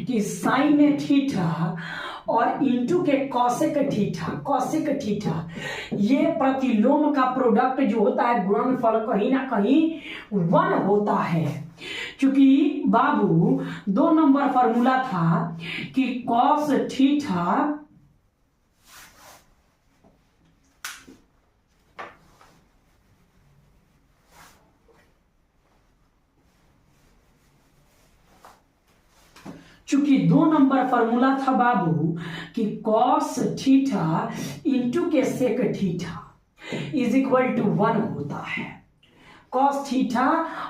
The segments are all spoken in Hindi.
कि साइन थीटा और इंटू के कॉसेक थीटा ये प्रतिलोम का प्रोडक्ट जो होता है गुणनफल कहीं ना कहीं 1 होता है। क्योंकि बाबू 2 नंबर फॉर्मूला था कि कॉस थीटा चूंकि 2 नंबर फॉर्मूला था बाबू कि कॉस थीटा इंटू के sec theta is equal to 1 होता है। कॉस थीटा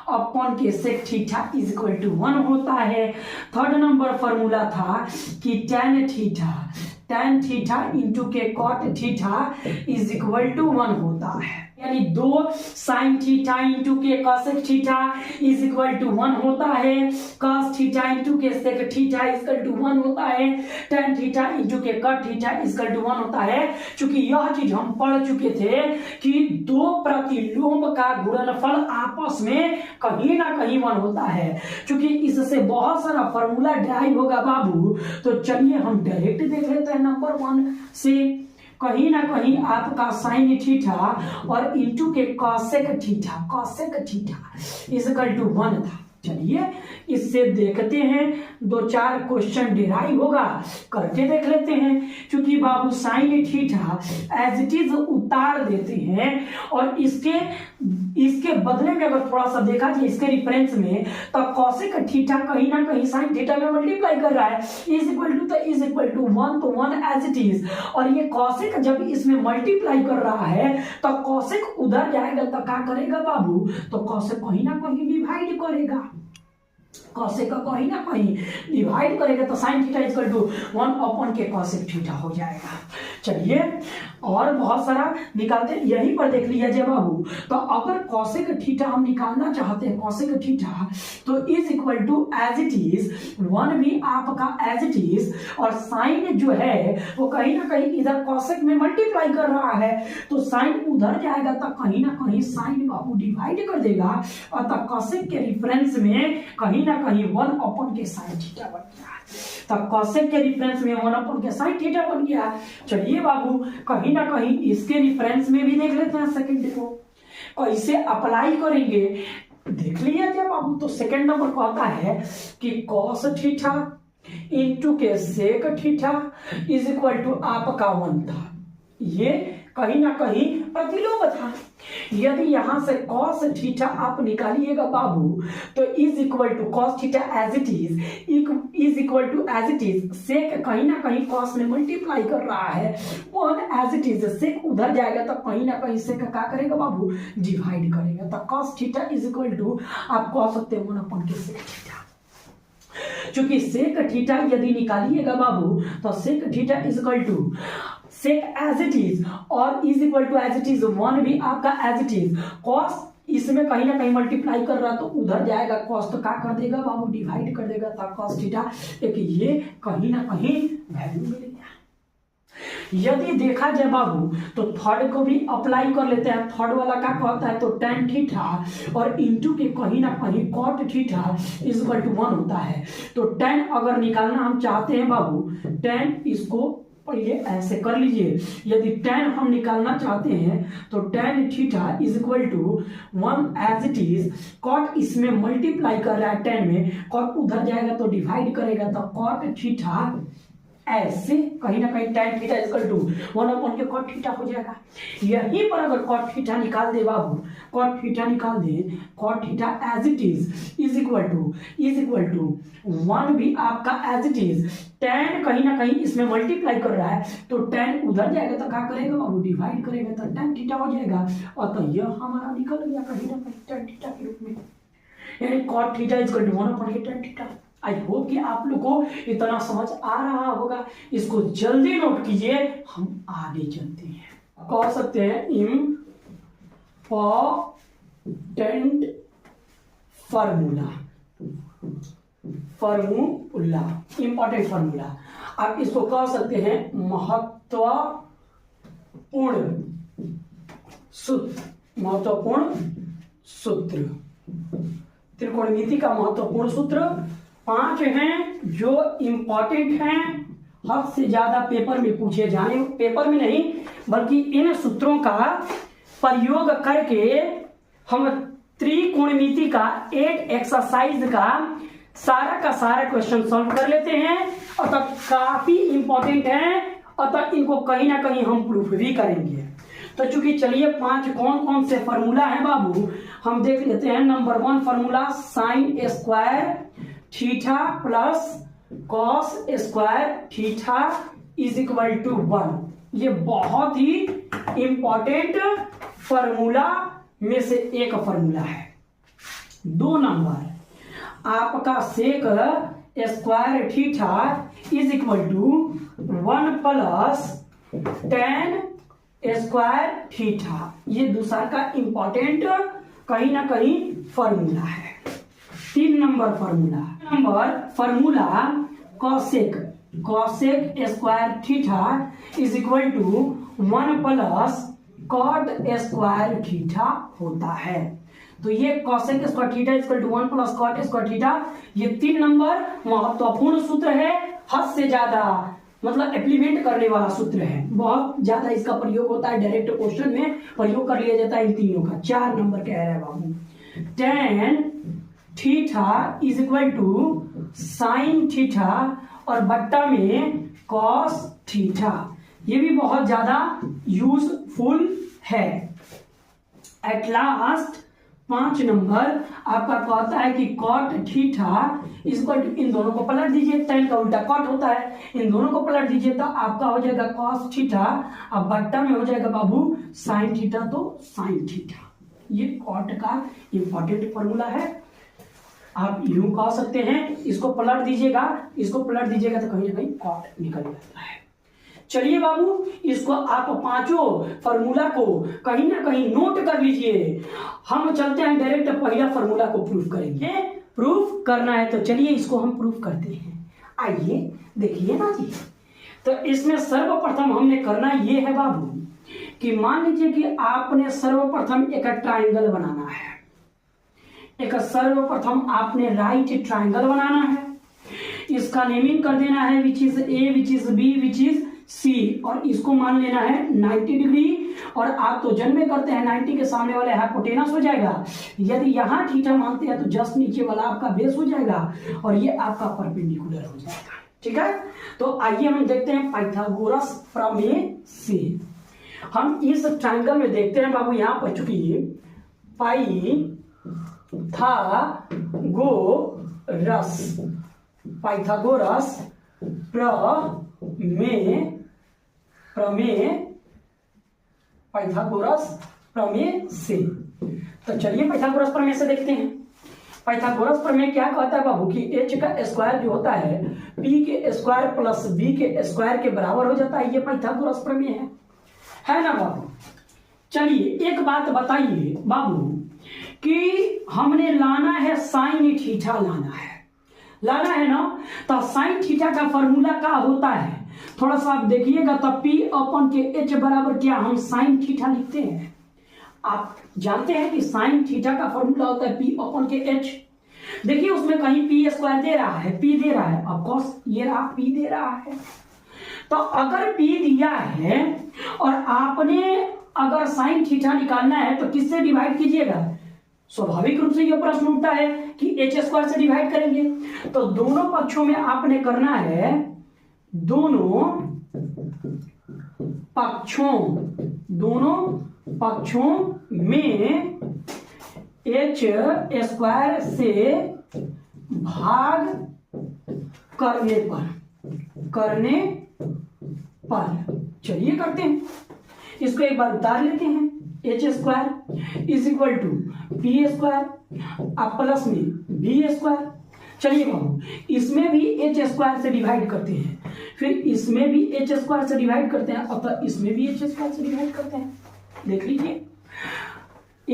अपॉन के sec theta is equal to 1 होता है। 3rd नंबर फॉर्मूला था कि tan थीटा इंटू के cot theta is equal to 1 होता है। यानी 2 साइन थीटा इंटू के cosec theta is equal to 1 होता है। कॉस थीटा इंटू के sec theta is equal to 1 होता है। tan थीटा इंटू के cot theta is equal to 1 होता है। क्योंकि यह चीज हम पढ़ चुके थे कि 2 प्रतिलोम का गुणनफल आपस में कहीं ना कहीं 1 होता है। क्योंकि इससे बहुत सारा फॉर्मूला ड्राइव होगा बाबू, तो चलिए हम डायरेक्ट देख लेते हैं नंबर 1 से। कहीं ना कहीं आपका साइन थीटा और इंटू के cosec theta is equal to 1 था। चलिए इससे देखते हैं 2-4 क्वेश्चन डिराइव होगा, करके देख लेते हैं। क्योंकि बाबू sine theta as it is उतार देते हैं और इसके बदले में अगर थोड़ा सा देखा जाए इसके रिफरेंस में, तो कॉसेक थीटा कहीं ना कहीं साइन थीटा में मल्टीप्लाई कर रहा है। इज इक्वल टू 1 तो 1 एज इट इज। और ये कॉसेक जब इसमें मल्टीप्लाई कर रहा है तो कॉसेक उधर जाएगा तो क्या करेगा बाबू, तो कॉसेक कहीं ना कहीं डिवाइड करेगा। कॉसेक का कहीं ना कहीं डिवाइड करेगा तो sine theta equal to 1 upon के कॉसेक थीटा हो जाएगा। चलिए और बहुत सारा निकालते हैं, यहीं पर देख लीजिए बाबू। तो अगर कॉसेक थीटा हम निकालना चाहते हैं कॉसेक थीटा, तो is equal to as it is 1 भी आपका एज इट इज, और साइन जो है वो कहीं ना कहीं इधर कॉसेक में मल्टीप्लाई कर रहा है, तो साइन उधर जाएगा तो कहीं ना कहीं साइन बाबू डिवाइड कर देगा, और तब कॉसेक के रिफरेंस में कहीं ना कहीं 1 अपॉन के साइन थीटा बन गया। तब कॉसेक के रिफरेंस में 1 अपॉन के साइन थीटा बन गया। चलिए बाबू कहीं ना कहीं इसके रिफरेंस में भी देख लेते हैं सेकंड को कैसे अप्लाई करेंगे, देख लिया जब बाबू। तो सेकंड नंबर कहता है कि कॉस थीटा इंटू के sec theta is equal to आपका 1 था। ये कहीं ना कहीं प्रतिलोम था। यदि यहां से cos थीटा आप निकालिएगा बाबू, तो is equal to cos theta as it is equal to as it is sec कहीं ना कहीं cos में मल्टीप्लाई कर रहा है 1 एज इट इज। सेक उधर जाएगा तो कहीं ना कहीं सेक क्या करेगा बाबू, डिवाइड करेगा। तो cos theta is equal to आप कह सकते हैं 1 अपॉन के सेक थीटा। क्योंकि सेक थीटा यदि निकालिएगा बाबू, तो sec theta is equal to sec as it is और is equal to as it is 1 भी आपका एज इट इज। कॉस इसमें कहीं ना कहीं मल्टीप्लाई कर रहा तो उधर जाएगा कॉस, तो क्या कर देगा बाबू, डिवाइड कर देगा। तो कॉस थीटा एक ये कहीं ना कहीं वैल्यू मिल गया। यदि देखा जाए बाबू तो थर्ड को भी अप्लाई कर लेते हैं। थर्ड वाला क्या कहता है, तो tan थीटा और इंटू के कहीं ना कहीं cot theta is equal to 1 होता है। तो tan अगर निकालना हम चाहते हैं बाबू, tan इसको पहले ऐसे कर लीजिए। यदि tan हम निकालना चाहते हैं तो tan theta is equal to 1 as it is. cot इसमें मल्टीप्लाई कर रहा है tan में, cot उधर जाएगा तो डिवाइड करेगा, तो cot थीटा ऐसे कहीं ना कहीं tan theta is equal to 1 upon के cot थीटा हो जाएगा। यहीं पर अगर cot थीटा निकाल दे बाबू, cot थीटा निकाल दे, cot theta as it is equal to 1 भी आपका एज इट इज। tan कहीं ना कहीं इसमें मल्टीप्लाई कर रहा है, तो tan उधर जाएगा तो क्या करेगा बाबू, डिवाइड करेगा, तो tan थीटा हो जाएगा। और तो यह हमारा निकल गया कहीं ना कहीं tan थीटा के रूप में, यानी cot theta is equal to 1 upon के tan थीटा। आई होप कि आप लोग को इतना समझ आ रहा होगा। इसको जल्दी नोट कीजिए, हम आगे चलते हैं। कह सकते हैं इम्पोर्टेंट इंपॉर्टेंट फार्मूला। आप इसको कह सकते हैं महत्वपूर्ण सूत्र, त्रिकोणमिति का महत्वपूर्ण सूत्र 5 हैं जो इम्पोर्टेंट हैं, हद से ज्यादा पेपर में पूछे जाने, पेपर में नहीं बल्कि इन सूत्रों का प्रयोग करके हम त्रिकोणमिति का 8 एक्सरसाइज का सारा क्वेश्चन सॉल्व कर लेते हैं। और तब काफी इंपॉर्टेंट है और तब इनको कहीं ना कहीं हम प्रूफ भी करेंगे। तो चूंकि चलिए 5 कौन कौन से फॉर्मूला है बाबू हम देख लेते हैं। Number 1 formula sine square theta plus cos square theta is equal to 1। ये बहुत ही इंपॉर्टेंट फॉर्मूला में से एक फॉर्मूला है। 2 नंबर आपका sec square theta is equal to 1 plus tan square theta. ये दूसरा का इंपॉर्टेंट कहीं ना कहीं फॉर्मूला है। 3 number formula cosec square theta is equal to 1 plus cot square theta होता है। तो ये cosec square theta is equal to 1 plus cot square theta, ये 3 नंबर महत्वपूर्ण सूत्र है, हद से ज्यादा मतलब इम्प्लीमेंट करने वाला सूत्र है। बहुत ज्यादा इसका प्रयोग होता है, डायरेक्ट क्वेश्चन में प्रयोग कर लिया जाता है इन तीनों का। 4 नंबर कह रहा है बाबू tan theta is equal to sine theta और बट्टा में कॉस थीटा। ये भी बहुत ज्यादा यूजफुल है। एट लास्ट 5 नंबर आपका कहता है कि कॉट थीटा इसको इन दोनों को पलट दीजिए, टेन का उल्टा कॉट होता है, इन दोनों को पलट दीजिए तो आपका हो जाएगा कॉस थीटा, अब बट्टा में हो जाएगा बाबू साइन थीटा, तो साइन थीटा। ये कॉट का इंपॉर्टेंट फॉर्मूला है। आप यूं कह सकते हैं, इसको पलट दीजिएगा तो कहीं ना कहीं कॉट निकल जाता है। चलिए बाबू इसको आप 5 फॉर्मूला को कहीं ना कहीं नोट कर लीजिए। हम चलते हैं डायरेक्ट पहला फॉर्मूला को प्रूफ करेंगे। प्रूफ करना है तो चलिए इसको हम प्रूफ करते हैं। आइए देखिए ना जी। तो इसमें सर्वप्रथम हमने करना ये है बाबू कि मान लीजिए कि आपने सर्वप्रथम एक ट्राइंगल बनाना है। एक सर्वप्रथम आपने राइट ट्राइंगल बनाना है, इसका नेमिंग कर देना है which is A, which is B, which is C, और इसको मान लेना है 90 डिग्री। और आप तो जन्मे करते हैं 90 के सामने वाले हाइपोटेनस हो जाएगा। यदि यहाँ थीटा मानते हैं तो जस्ट नीचे वाला आपका बेस हो जाएगा और ये आपका परपेंडिकुलर हो जाएगा। ठीक है, तो आइए हम देखते हैं पाइथागोरस प्रमेय से। हम इस ट्राइंगल में देखते हैं बाबू यहाँ पर चूंकि पाइथागोरस प्रमेय से। तो चलिए पाइथागोरस प्रमेय से देखते हैं। पाइथागोरस प्रमेय क्या कहता है बाबू कि h का स्क्वायर जो होता है p के स्क्वायर प्लस b के स्क्वायर के बराबर हो जाता है। ये पाइथागोरस प्रमेय है ना बाबू। चलिए एक बात बताइए बाबू कि हमने लाना है साइन थीटा, लाना है ना। तो साइन थीटा का फॉर्मूला क्या होता है थोड़ा सा आप देखिएगा। तो p अपन के h बराबर क्या हम साइन थीटा लिखते हैं। आप जानते हैं कि साइन थीटा का फॉर्मूला होता है p अपन के h। देखिए उसमें कहीं p स्क्वायर दे रहा है, p दे रहा है, ऑफ कोर्स ये रहा p दे रहा है। तो अगर p दिया है और आपने अगर साइन थीटा निकालना है तो किससे डिवाइड कीजिएगा। स्वाभाविक रूप से यह प्रश्न उठता है कि एच स्क्वायर से डिवाइड करेंगे। तो दोनों पक्षों में आपने करना है, दोनों पक्षों में एच स्क्वायर से भाग करने पर चलिए करते हैं। इसको एक बार उतार लेते हैं। H square is equal to P square अब प्लस में बी स्क्वायर। चलिए बाबू इसमें भी एच स्क्वायर से डिवाइड करते हैं, फिर इसमें भी एच स्क्वायर से डिवाइड करते हैं, अब इसमें भी एच स्क्वायर से डिवाइड करते हैं। देख लीजिए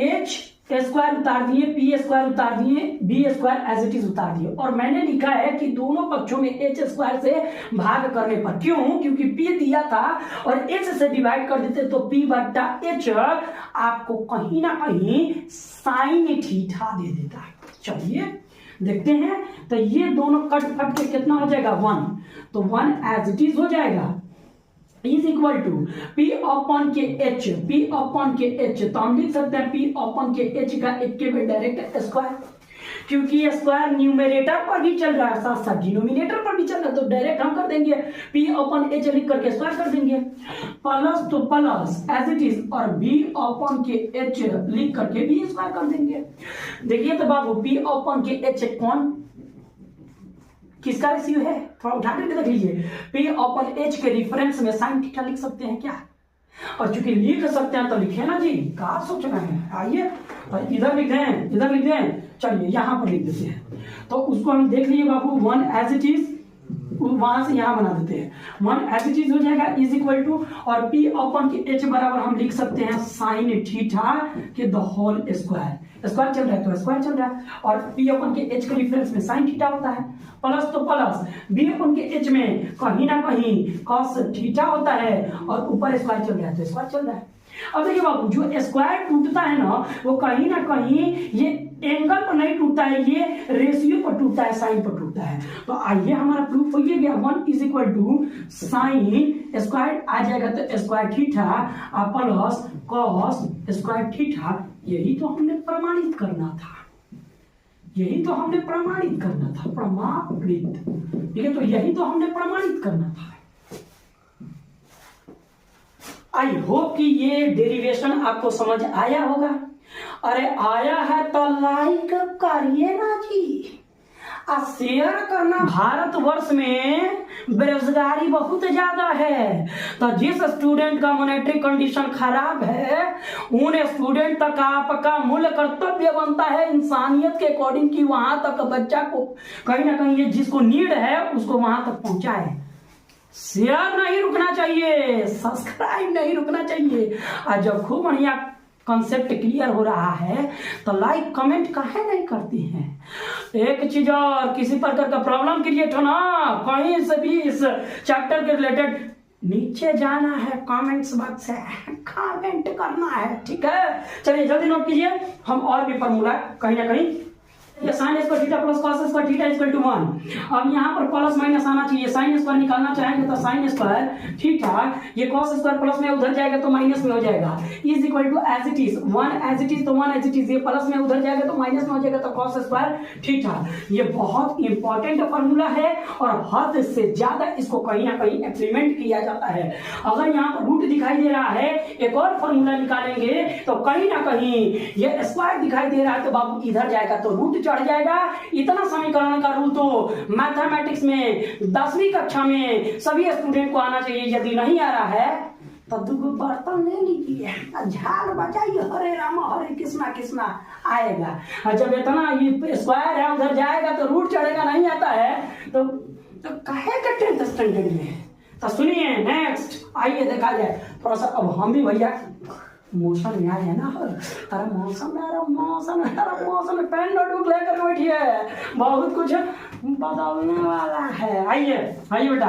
एच स्क्वायर उतार दिए, पी स्क्वायर उतार दिए, B square as it is उतार दिए। और मैंने लिखा है कि दोनों पक्षों में एच स्क्वायर से भाग करने पर। क्यों? क्योंकि पी दिया था और एच से डिवाइड कर देते तो पी बट्टा एच आपको कहीं ना कहीं साइन थीटा दे देता है। चलिए देखते हैं। तो ये दोनों कट फट के कितना हो जाएगा 1, तो 1 एज इट इज हो जाएगा is equal to P upon के H, P अपॉन के H, तो हम लिख सकते हैं P अपॉन के H का एक के डायरेक्ट स्क्वायर, क्योंकि स्क्वायर न्यूमरेटर पर भी चल रहा है साथ साथ डिनोमिनेटर पर भी चल रहा है, तो डायरेक्ट हम कर देंगे P अपॉन H लिख करके स्क्वायर कर देंगे, प्लस तो प्लस एज इट इज और B अपॉन के H लिख करके भी स्क्वायर कर देंगे। देखिए तो बाबू P अपॉन के H कौन किसका रेशियो है, थोड़ा उठा के देख लीजिए। P अपॉन H के रिफरेंस में साइन थीटा लिख सकते हैं क्या, और चूंकि लिख सकते हैं तो लिखे ना जी, कहा सोच रहे हैं। आइए तो इधर लिख दें, इधर लिख दें, चलिए यहां पर लिख देते हैं। तो उसको हम देख लीजिए बाबू 1 एज इट इज, वहां से यहां बना देते हैं 1 एज इट इज हो जाएगा इज इक्वल टू, और P अपॉन के H बराबर हम लिख सकते हैं साइन थीटा के द होल स्क्वायर, स्क्वायर चल रहा है तो स्क्वायर चल रहा है, और P अपॉन के H के रिफरेंस में साइन थीटा होता है, प्लस तो प्लस B अपॉन के H में कहीं ना कहीं cos थीटा होता है, और ऊपर स्क्वायर चल रहा है तो स्क्वायर चल रहा है। अब देखिए बाबू जो स्क्वायर टूटता है ना वो कहीं ना कहीं ये एंगल पर नहीं टूटता है, ये रेशियो पर टूटता है, साइन पर टूटता है। तो आइए हमारा प्रूफ हो गया 1 is equal to sine square आ जाएगा तो square theta plus cos square theta. यही तो हमने प्रमाणित करना था, यही तो हमने प्रमाणित करना था, प्रमाणित, ठीक है, तो यही तो हमने प्रमाणित करना था। आई होप कि ये डेरिवेशन आपको समझ आया होगा। अरे आया है तो लाइक करिए ना जी, और शेयर करना। भारतवर्ष में बेरोजगारी बहुत ज्यादा है, तो जिस स्टूडेंट का मॉनेटरी कंडीशन खराब है उन स्टूडेंट तक आपका मूल कर्तव्य बनता है इंसानियत के अकॉर्डिंग कि वहां तक बच्चा को कहीं ना कहीं जिसको नीड है उसको वहां तक पहुंचाए। शेयर नहीं रुकना चाहिए, सब्सक्राइब नहीं रुकना चाहिए, और जब खूब बढ़िया कॉन्सेप्ट क्लियर हो रहा है तो लाइक कमेंट काहे नहीं करती हैं। एक चीज और, किसी प्रकार का प्रॉब्लम क्रिएट हो ना कहीं से भी इस चैप्टर के रिलेटेड, नीचे जाना है कमेंट्स बॉक्स से कमेंट करना है, ठीक है। चलिए जल्दी नोट कीजिए, हम और भी फॉर्मूला कहीं ना कहीं, ये sine square theta plus cos square theta equal to 1। अब यहाँ पर प्लस माइनस आना चाहिए, साइन स्क्वायर निकालना चाहेंगे तो साइन स्क्वायर थीटा, ये कॉस स्क्वायर प्लस में उधर जाएगा तो माइनस में हो जाएगा, is equal to as it is 1 as it is, तो 1 एज इट इज, ये प्लस में उधर जाएगा तो माइनस में हो जाएगा तो कॉस स्क्वायर थीटा। ये बहुत इंपॉर्टेंट फॉर्मूला है और हद से ज्यादा इसको कहीं ना कहीं इंप्लीमेंट किया जाता है। अगर यहाँ पर रूट दिखाई दे रहा है, एक और फॉर्मूला निकालेंगे तो कहीं ना कहीं ये स्क्वायर दिखाई दे रहा है तो बाबू इधर जाएगा तो रूट चढ़ जाएगा। इतना समीकरण का रूल तो मैथमेटिक्स में 10वीं कक्षा में सभी स्टूडेंट को आना चाहिए। यदि नहीं आ रहा है तो दो बर्तन ले लीजिए, झाल बजाइए, हरे राम हरे कृष्णा कृष्णा आएगा। और जब इतना ये स्क्वायर है उधर जाएगा तो रूट चढ़ेगा, नहीं आता है तो कहेगा 10th स्टैंडर्ड में। तो सुनिए नेक्स्ट, आइए देखा जाए थोड़ा सा। अब हम भी भैया मौसम में आए हैं ना, तारा मौसम में पेन नोटबुक लेकर बैठिए, बहुत कुछ बदलने वाला है। आइए आइए बेटा,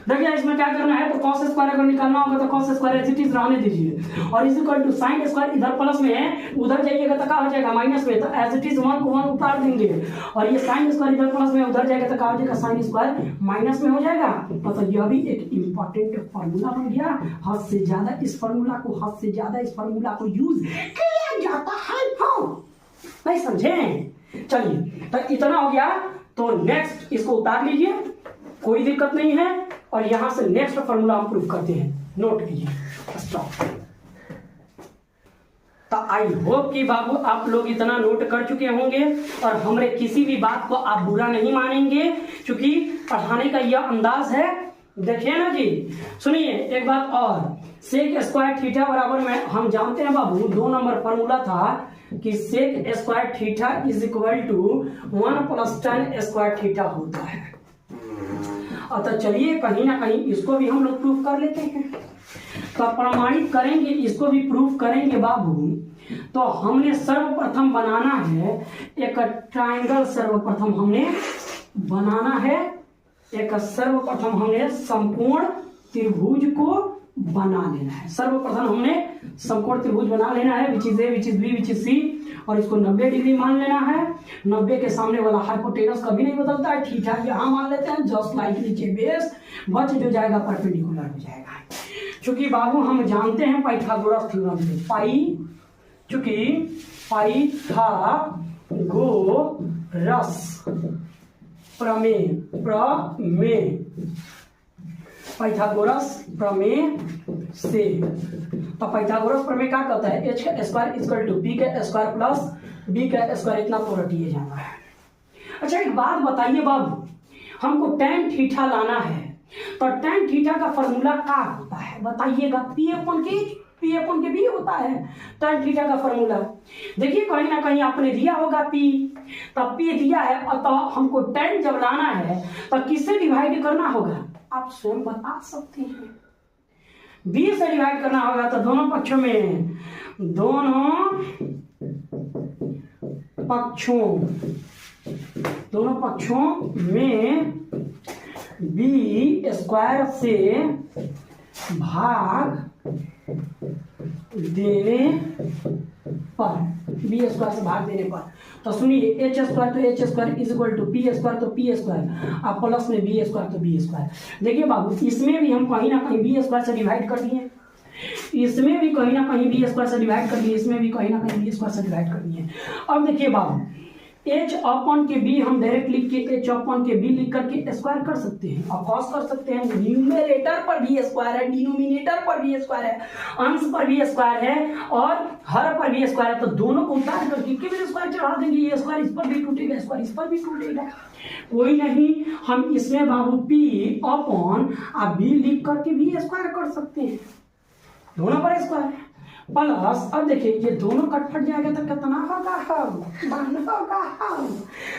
देखिए इसमें क्या करना है, तो cos स्क्वायर अगर निकालना होगा तो cos square as it is रहने दीजिए, और is equal to sine square इधर प्लस में है उधर जाइएगा तो क्या हो जाएगा माइनस में, तो एज इट इज 1 को 1 उतार देंगे, और ये साइन स्क्वायर इधर प्लस में उधर जाएगा तो क्या हो जाएगा साइन स्क्वायर माइनस में हो जाएगा। मतलब यह भी एक इंपॉर्टेंट फॉर्मूला बन गया। हद से ज्यादा इस फॉर्मूला को यूज किया जाता है, नहीं समझे? चलिए तो इतना हो गया, तो नेक्स्ट इसको उतार लीजिए, कोई दिक्कत नहीं है, और यहां से नेक्स्ट फॉर्मूला हम प्रूव करते हैं। नोट कीजिए स्टॉप। तो आई होप कि बाबू आप लोग इतना नोट कर चुके होंगे और हमारे किसी भी बात को आप बुरा नहीं मानेंगे, क्योंकि पढ़ाने का यह अंदाज है। देखिए ना जी, सुनिए एक बात और, सेक स्क्वायर थीटा बराबर में हम जानते हैं बाबू 2 नंबर फॉर्मूला था कि sec square theta is equal to 1 + tan square theta होता है। तो चलिए कहीं ना कहीं इसको भी हम लोग प्रूफ कर लेते हैं, तो प्रमाणित करेंगे, इसको भी प्रूफ करेंगे बाबू। तो हमने सर्वप्रथम बनाना है एक ट्रायंगल, सर्वप्रथम हमने बनाना है एक, सर्वप्रथम हमने संपूर्ण त्रिभुज को बना लेना है। सर्वप्रथम हमने समकोण त्रिभुज बना लेना है, which is A, which is B, which is C, और इसको 90 डिग्री मान लेना है। 90 के सामने वाला हाइपोटेनस कभी नहीं बदलता है, थीटा यहाँ मान लेते हैं, जस्ट लाइक नीचे बेस, बच जो जाएगा परपेंडिकुलर हो जाएगा। चूंकि बाबू हम जानते हैं पाइथागोरस थ्योरम से, चूंकि पाइथागोरस प्रमेय पाइथागोरस प्रमेय से, तो पाइथागोरस प्रमेय क्या कहता है, एच का स्क्वायर इक्वल टू पी का स्क्वायर प्लस बी का स्क्वायर, इतना तो रटिए जाना है। अच्छा एक बात बताइए बाबू, हमको tan थीटा लाना है, तो tan थीटा का फॉर्मूला क्या होता है बताइएगा। पी अपन के बी होता है tan थीटा का फॉर्मूला। देखिए कहीं ना कहीं आपने दिया होगा पी, तब पी दिया है, और तो हमको tan जब लाना है तो किससे डिवाइड करना होगा, आप स्वयं बता सकते हैं। बी से डिवाइड करना होगा, तो दोनों पक्षों में बी स्क्वायर से भाग देने पर, तो सुनिए एच स्क्वायर तो H square is equal to P square तो पी स्क्वायर, आप प्लस में बी स्क्वायर तो बी स्क्वायर। देखिए बाबू इसमें भी हम कहीं ना कहीं बी स्क्वायर से डिवाइड कर दिए, इसमें भी कहीं ना कहीं बी स्क्वायर से डिवाइड कर दिए, इसमें भी कहीं ना कहीं बी स्क्वायर से डिवाइड कर दिए। अब देखिए बाबू एच अपॉन के बी हम डायरेक्ट लिख के एच अपॉन के बी लिख करके स्क्वायर कर सकते हैं और कॉस कर सकते हैं। न्यूमरेटर पर भी स्क्वायर है, डिनोमिनेटर पर भी स्क्वायर है, अंश पर भी स्क्वायर है और हर पर भी स्क्वायर है, तो दोनों को उतार करके केवल स्क्वायर चढ़ा देंगे, ये स्क्वायर इस पर भी टूटेगा, स्क्वायर इस पर भी टूटेगा। कोई नहीं, हम इसमें बाबू पी अपॉन आप बी लिख करके भी स्क्वायर कर सकते हैं, दोनों पर स्क्वायर प्लस। अब देखिए ये दोनों कट फट जाएगा तो कितना होगा,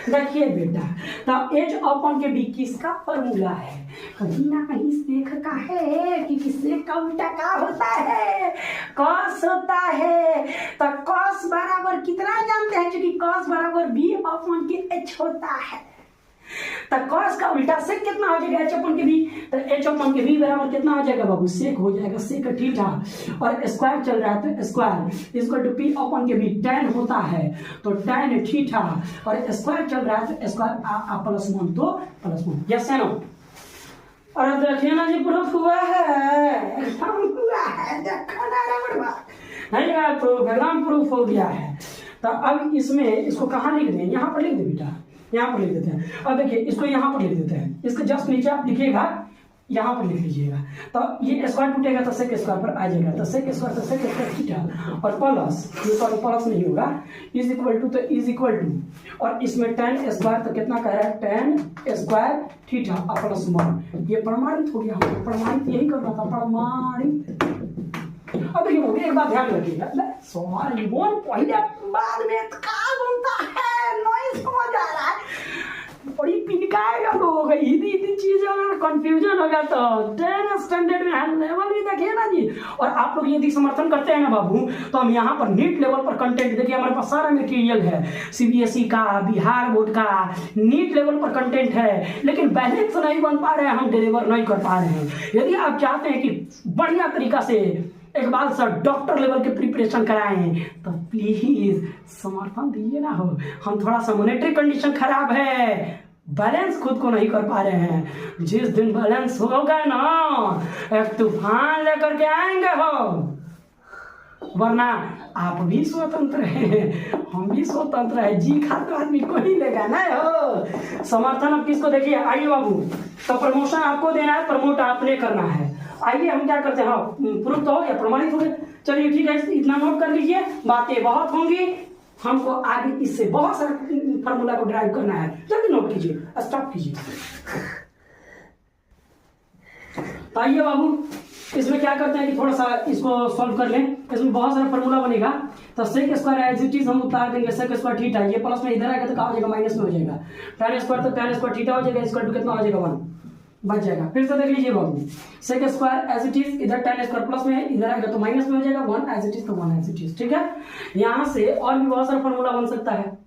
देखिए बेटा, तो एच अपॉन के बी किसका फॉर्मूला है, कहीं ना कहीं सेक का है, कि सेक का उल्टा क्या होता है, कॉस होता है। तो कॉस बराबर कितना जानते हैं, क्योंकि कॉस बराबर बी अपॉन के एच होता है, तो कॉस का उल्टा सेक कितना हो जाएगा, एच अपॉन के बी, तो एच अपॉन के बी बराबर कितना हो जाएगा बाबू, सेक हो जाएगा, सेक थीटा, और स्क्वायर चल रहा है तो square equal to P upon के बी, tan होता है तो tan थीटा, और स्क्वायर चल रहा है तो स्क्वायर प्लस 1 तो प्लस 1, यस है नो। और देखिए ना जी प्रूफ हुआ है, देखो ना नहीं प्रूफ हो गया है। तो अब इसमें इसको कहाँ लिख दें, यहाँ पर लिख दे बेटा, यहाँ पर लिख देते हैं। अब देखिए इसको यहाँ पर लिख देते हैं, इसके जस्ट नीचे आप लिखिएगा, यहाँ पर लिख लीजिएगा, तो ये स्क्वायर टूटेगा तो सेक स्क्वायर पर आ जाएगा, तो सेक स्क्वायर थीटा और प्लस, ये सॉरी प्लस नहीं होगा, इज इक्वल टू, तो इज इक्वल टू, और इसमें tan स्क्वायर तो कितना कह रहा है, tan स्क्वायर थीटा प्लस 1, ये प्रमाणित हो गया, हमको प्रमाणित यही करना था, प्रमाणित। अब देखिए वो एक बात ध्यान रखिएगा, सॉरी बोल पहले बाद में क्या बनता है, नॉइस हो जा रहा है, बड़ी पिनकाएगा लोग, इतनी चीजें अगर कंफ्यूजन होगा तो 10 स्टैंडर्ड में हाई लेवल भी देखिए ना जी। और आप लोग यदि समर्थन करते हैं ना बाबू, तो हम यहाँ पर नीट लेवल पर कंटेंट देखिए, हमारे पास सारा मटेरियल है, सीबीएसई का, बिहार बोर्ड का, नीट लेवल पर कंटेंट है, लेकिन बैलेंस नहीं बन पा रहे हैं, हम डिलीवर नहीं कर पा रहे हैं। यदि आप चाहते हैं कि बढ़िया तरीका से एक बार सर डॉक्टर लेवल के प्रिपरेशन कराएं, तो प्लीज समर्थन दीजिए ना हो, हम थोड़ा सा मॉनेटरी कंडीशन खराब है, बैलेंस खुद को नहीं कर पा रहे हैं। जिस दिन बैलेंस होगा ना, एक तूफान लेकर के आएंगे हो, वरना आप भी स्वतंत्र हैं, हम भी स्वतंत्र है, जी खाते आदमी को ही लेगा ना हो। समर्थन अब किसको देखिए, आइए बाबू, तो प्रमोशन आपको देना है, प्रमोट आपने करना है। आइए हम क्या करते हैं, हाँ प्रूफ तो हो गया, प्रमाणित हो गया, चलिए ठीक है, इतना नोट कर लीजिए, बातें बहुत होंगी, हमको आगे इससे बहुत सारे फार्मूला को ड्राइव करना है, जल्दी नोट कीजिए, स्टॉप कीजिए। तो आइए बाबू इसमें क्या करते हैं कि थोड़ा सा इसको सॉल्व कर लें, इसमें बहुत सारा फार्मूला बनेगा। तो sec square as it is हम उतार देंगे, सेक स्क्वायर थीटा, ये प्लस में इधर आएगा तो क्या हो जाएगा, माइनस में हो जाएगा, tan स्क्वायर तो tan स्क्वायर थीटा हो जाएगा, इक्वल टू कितना हो जाएगा, 1 बच जाएगा। फिर से देख लीजिए बाबू, sec square as it is, इधर tan स्क्वायर प्लस में है, इधर आएगा तो माइनस में हो जाएगा, 1 एज इट इज तो 1 एज इट इज, ठीक है। यहाँ से और भी बहुत सारा फार्मूला बन सकता है,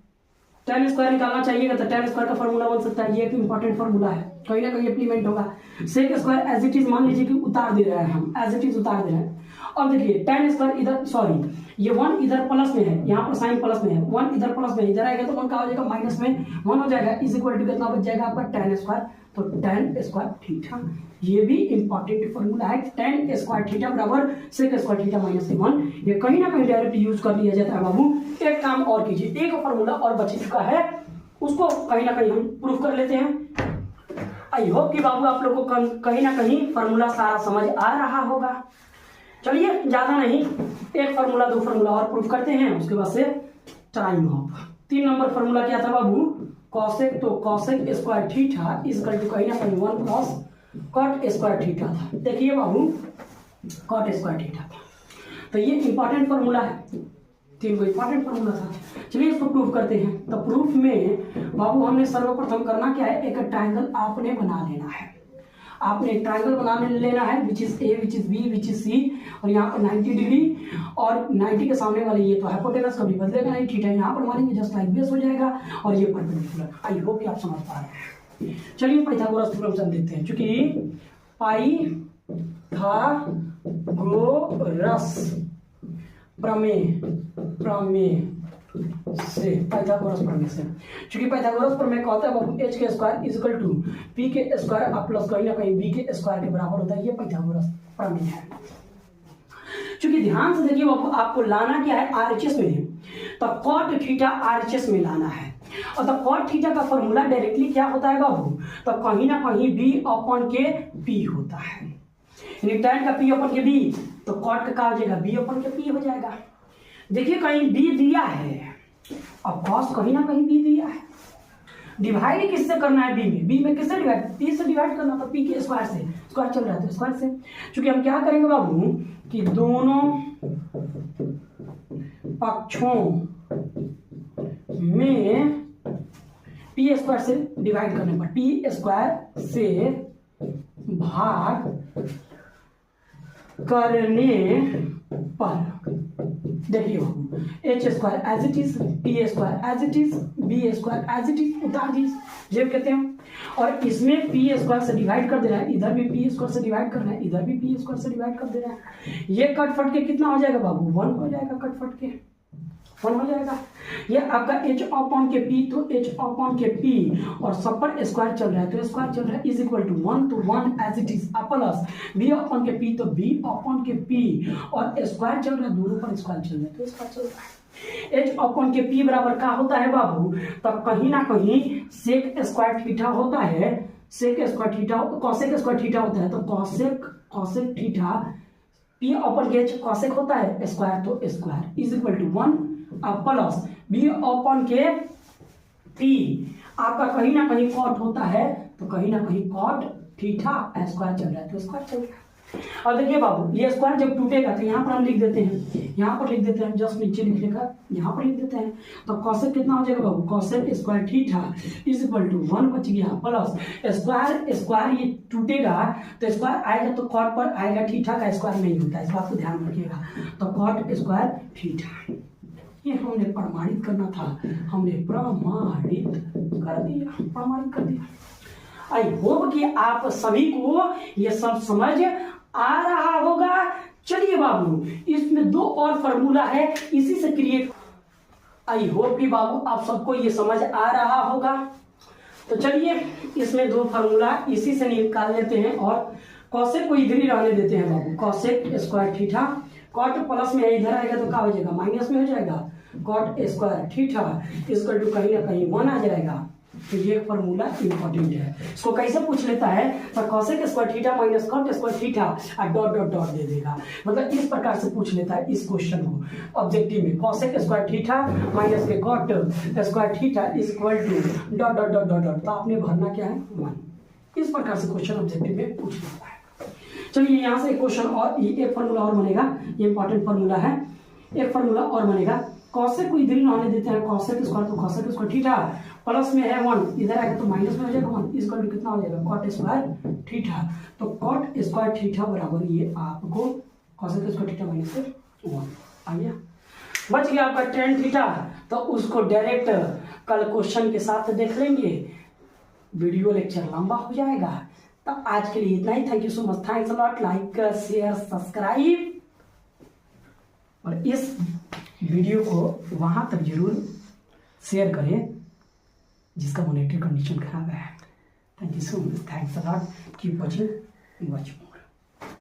tan स्क्वायर निकालना चाहिएगा तो tan स्क्वायर का फॉर्मूला बन सकता है, ये एक इंपॉर्टेंट फॉर्मूला है, कहीं ना कहीं इंप्लीमेंट होगा। sec square as it is मान लीजिए कि उतार दे रहे हैं हम, एज इट इज उतार दे रहे हैं। अब देखिए tan स्क्वायर इधर, सॉरी ये 1 इधर प्लस में है, यहाँ पर साइन प्लस में है, 1 इधर प्लस में, इधर आएगा तो 1 का हो जाएगा माइनस में 1 हो जाएगा, इज इक्वल टू कितना बच जाएगा आपका tan स्क्वायर, तो tan स्क्वायर थीटा, ये भी इंपॉर्टेंट फॉर्मूला है। tan स्क्वायर थीटा बराबर sec स्क्वायर थीटा माइनस 1, ये कहीं ना कहीं डायरेक्ट यूज कर लिया जाता है बाबू। एक काम और कीजिए, एक फॉर्मूला और बच चुका है, उसको कहीं ना कहीं हम प्रूफ कर लेते हैं। आई होप कि बाबू आप लोगों को कहीं ना कहीं फॉर्मूला सारा समझ आ रहा होगा। चलिए ज्यादा नहीं, एक फार्मूला 2 फार्मूला और प्रूफ करते हैं, उसके बाद से टाइम ऑफ। 3 नंबर फार्मूला क्या था बाबू, कॉसेक, तो cosec square theta is equal to कहीं ना कहीं 1 प्लस कॉट स्क्वायर थीटा था। देखिए बाबू कॉट स्क्वायर थीटा था, तो ये इंपॉर्टेंट फार्मूला है, 3 को इंपॉर्टेंट फार्मूला था। चलिए इसको प्रूफ करते हैं। तो प्रूफ में बाबू हमने सर्वप्रथम करना क्या है, एक ट्रायंगल आपने बना लेना है, आपने एक ट्रायंगल बना लेना है which is A, which is B, which is C, और यहाँ पर 90 डिग्री, और 90 के सामने वाले ये तो हाइपोटेनस कभी बदलेगा नहीं, थीटा यहाँ पर मारेंगे जस्ट लाइक बेस हो जाएगा, और ये परपेंडिकुलर। आई होप कि आप समझ पा रहे हैं। चलिए पाइथागोरस थ्योरम से देखते हैं, क्योंकि पाइथागोरस प्रमेय से, पाइथागोरस प्रमेय से, क्योंकि पाइथागोरस प्रमेय कहता है बाबू h के square is equal to p के स्क्वायर आप प्लस कहीं ना कहीं b के स्क्वायर के बराबर होता है, ये पाइथागोरस प्रमेय है। क्योंकि ध्यान से देखिए बाबू, आपको लाना क्या है, RHS में, तो cot थीटा RHS में लाना है, और तो cot थीटा का फॉर्मूला डायरेक्टली क्या होता है बाबू, तो कहीं ना कहीं b अपॉन के p होता है, यानी tan का p अपॉन के b, तो cot का क्या हो जाएगा, b अपॉन के p हो जाएगा। देखिए कहीं b दिया है, अब cos कहीं ना कहीं b दिया है, डिवाइड किससे करना है, b में किससे डिवाइड, p से डिवाइड करना, तो p के स्क्वायर से, स्क्वायर चल रहा है तो स्क्वायर से। क्योंकि हम क्या करेंगे बाबू कि दोनों पक्षों में p स्क्वायर से डिवाइड करने पर, p स्क्वायर से भाग करने पर, देखिए बाबू h square as it is, p square as it is, b square as it is, उतार दीजिए ये कहते हैं, और इसमें p स्क्वायर से डिवाइड कर दे रहा है, इधर भी p स्क्वायर से डिवाइड कर रहा है, इधर भी p स्क्वायर से डिवाइड कर दे रहा है, ये कट फट के कितना हो जाएगा बाबू, 1 हो जाएगा, कट फट के 1 हो जाएगा। ये आपका h अपॉन के p, तो h अपॉन के p, और सब पर स्क्वायर चल रहा है, तो स्क्वायर चल रहा है इज इक्वल टू 1 तो 1 as it is, plus b upon के p, तो b अपॉन के p, और स्क्वायर चल रहा है, दोनों पर स्क्वायर चल रहा है, तो स्क्वायर चल रहा है। h अपॉन के p बराबर क्या होता है बाबू, तब कहीं ना कहीं सेक स्क्वायर थीटा होता है, sec square theta, cosec square theta होता है, तो कॉसेक थीटा p अपॉन के h कॉसेक होता है स्क्वायर, तो square is equal to 1 plus b upon के p, आपका कहीं ना कहीं कॉट होता है, तो कहीं ना कहीं कॉट थीटा स्क्वायर चल रहा है, तो स्क्वायर चल रहा है। और देखिए बाबू ये स्क्वायर जब टूटेगा तो यहाँ पर हम लिख देते हैं, यहाँ पर लिख देते हैं, जस्ट नीचे लिखने का यहाँ पर लिख देते हैं, तो कॉसेक कितना हो जाएगा बाबू, cosec square theta is equal to 1 बच गया, प्लस स्क्वायर ये टूटेगा तो स्क्वायर आएगा, तो कॉट पर आएगा, थीटा का स्क्वायर नहीं होता, इस बात को ध्यान रखिएगा, तो कॉट स्क्वायर थीटा, ये हमने प्रमाणित करना था, हमने प्रमाणित कर दिया। आई होप कि आप सभी को ये सब समझ आ रहा होगा। चलिए बाबू इसमें 2 और फॉर्मूला है, इसी से क्रिएट, आई होप कि बाबू आप सबको ये समझ आ रहा होगा। तो चलिए इसमें 2 फॉर्मूला इसी से निकाल लेते हैं, और कॉसेक को इधर ही रहने देते हैं बाबू, cosec square theta, cot plus में इधर आएगा तो क्या हो जाएगा, माइनस में हो जाएगा, cot square theta equal to कहीं ना कहीं 1 आ जाएगा, तो ये फॉर्मूला इंपॉर्टेंट है। इसको कैसे पूछ लेता है, तो cosec square theta minus cot square theta और डॉट डॉट डॉट दे देगा, मतलब इस प्रकार से पूछ लेता है इस क्वेश्चन को ऑब्जेक्टिव में, कॉसेक स्क्वायर थीटा माइनस के cot square theta is equal to dot dot dot dot dot, तो आपने भरना क्या है 1, इस प्रकार से क्वेश्चन ऑब्जेक्टिव में पूछ लेता है। चलिए यहाँ से एक क्वेश्चन और, एक फॉर्मूला और बनेगा, ये इंपॉर्टेंट फॉर्मूला है, एक फॉर्मूला और बनेगा, कॉसेक को इधर ही रहने देते हैं, कॉसेक स्क्वायर, तो कॉसेक स्क्वायर थीटा प्लस में है 1, इधर आएगा तो माइनस में हो जाएगा 1, इसका कितना हो जाएगा, कॉट स्क्वायर थीटा, तो कॉट स्क्वायर थीटा बराबर ये आपको कॉसेक स्क्वायर थीटा माइनस 1 आ गया, बच गया आपका tan थीटा, तो उसको डायरेक्ट कल क्वेश्चन के साथ देख लेंगे, वीडियो लेक्चर लंबा हो जाएगा। तो आज के लिए इतना ही। Thank you so much, thanks a lot. Like share subscribe और इस वीडियो को वहां तक जरूर शेयर करें जिसका मॉनेटरी कंडीशन खराब है। Thank you so much, thanks a lot, keep watching.